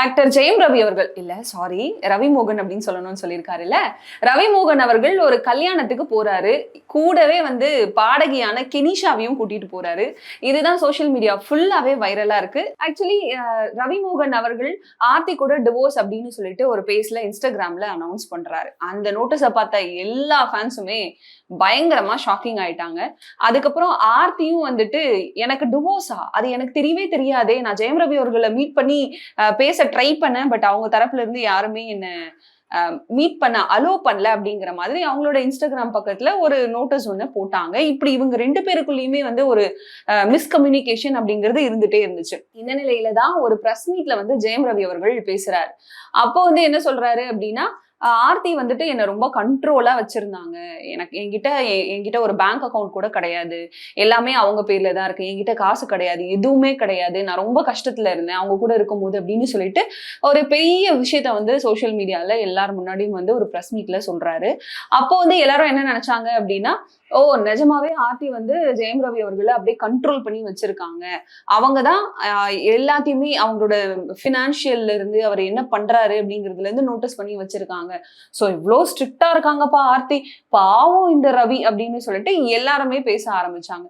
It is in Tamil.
ஆக்டர் ஜெயம் ரவி அவர்கள் இல்ல சாரி ரவி மோகன் அப்படின்னு சொல்லணும்னு சொல்லியிருக்காரு இல்ல. ரவி மோகன் அவர்கள் ஒரு கல்யாணத்துக்கு போறாரு. கூடவே வந்து பாடகியான கெனிஷாவையும் கூட்டிட்டு போறாரு. இதுதான் சோசியல் மீடியா ஃபுல்லாவே வைரலா இருக்கு. ஆக்சுவலி ரவி மோகன் அவர்கள் ஆர்த்தி கூட டிவோர்ஸ் அப்படின்னு சொல்லிட்டு ஒரு பேஜ்ல இன்ஸ்டாகிராம்ல அனௌன்ஸ் பண்றாரு. அந்த நோட்டீஸை பார்த்த எல்லா ஃபேன்ஸுமே பயங்கரமா ஷாக்கிங் ஆயிட்டாங்க. அதுக்கப்புறம் ஆர்த்தியும் வந்துட்டு எனக்கு டிவோர்ஸா அது எனக்கு தெரியவே தெரியாதே, நான் ஜெயம் ரவி அவர்களை மீட் பண்ணி பேச ட்ரை பண்ணேன், பட் அவங்க தரப்புல இருந்து யாருமே என்ன மீட் பண்ண அலோ பண்ணல அப்படிங்கிற மாதிரி அவங்களோட இன்ஸ்டாகிராம் பக்கத்துல ஒரு நோட்டீஸ் ஒண்ணு போட்டாங்க. இப்படி இவங்க ரெண்டு பேருக்குள்ளயுமே வந்து ஒரு மிஸ்கம்யூனிகேஷன் அப்படிங்கிறது இருந்துட்டே இருந்துச்சு. இந்த நிலையில தான் ஒரு பிரஸ் மீட்ல வந்து ஜெயம் ரவி அவர்கள் பேசுறாரு. அப்போ வந்து என்ன சொல்றாரு அப்படின்னா, ஆர்த்தி வந்துட்டு என்ன ரொம்ப கண்ட்ரோலா வச்சிருந்தாங்க. எனக்கு என்கிட்ட ஒரு பேங்க் அக்கவுண்ட் கூட கிடையாது. எல்லாமே அவங்க பேர்ல தான் இருக்கு. என்கிட்ட காசு கிடையாது. எதுவுமே கிடையாது. நான் ரொம்ப கஷ்டத்துல இருந்தேன் அவங்க கூட இருக்கும்போது அப்படின்னு சொல்லிட்டு ஒரு பெரிய விஷயத்த வந்து சோசியல் மீடியால எல்லாரும் முன்னாடியும் வந்து ஒரு பிரஸ் மீட்ல சொல்றாரு. அப்போ வந்து எல்லாரும் என்ன நினைச்சாங்க அப்படின்னா, ஓ நிஜமாவே ஆர்த்தி வந்து ஜெயம் ரவி அவர்களை அப்படியே கண்ட்ரோல் பண்ணி வச்சிருக்காங்க. அவங்கதான் எல்லாத்தையுமே அவங்களோட பினான்சியல்ல இருந்து அவர் என்ன பண்றாரு அப்படிங்கிறதுல இருந்து நோட்டீஸ் பண்ணி வச்சிருக்காங்க. சோ இவ்வளோ ஸ்ட்ரிக்டா இருக்காங்கப்பா ஆர்த்தி, பாவம் இந்த ரவி அப்படின்னு சொல்லிட்டு எல்லாருமே பேச ஆரம்பிச்சாங்க.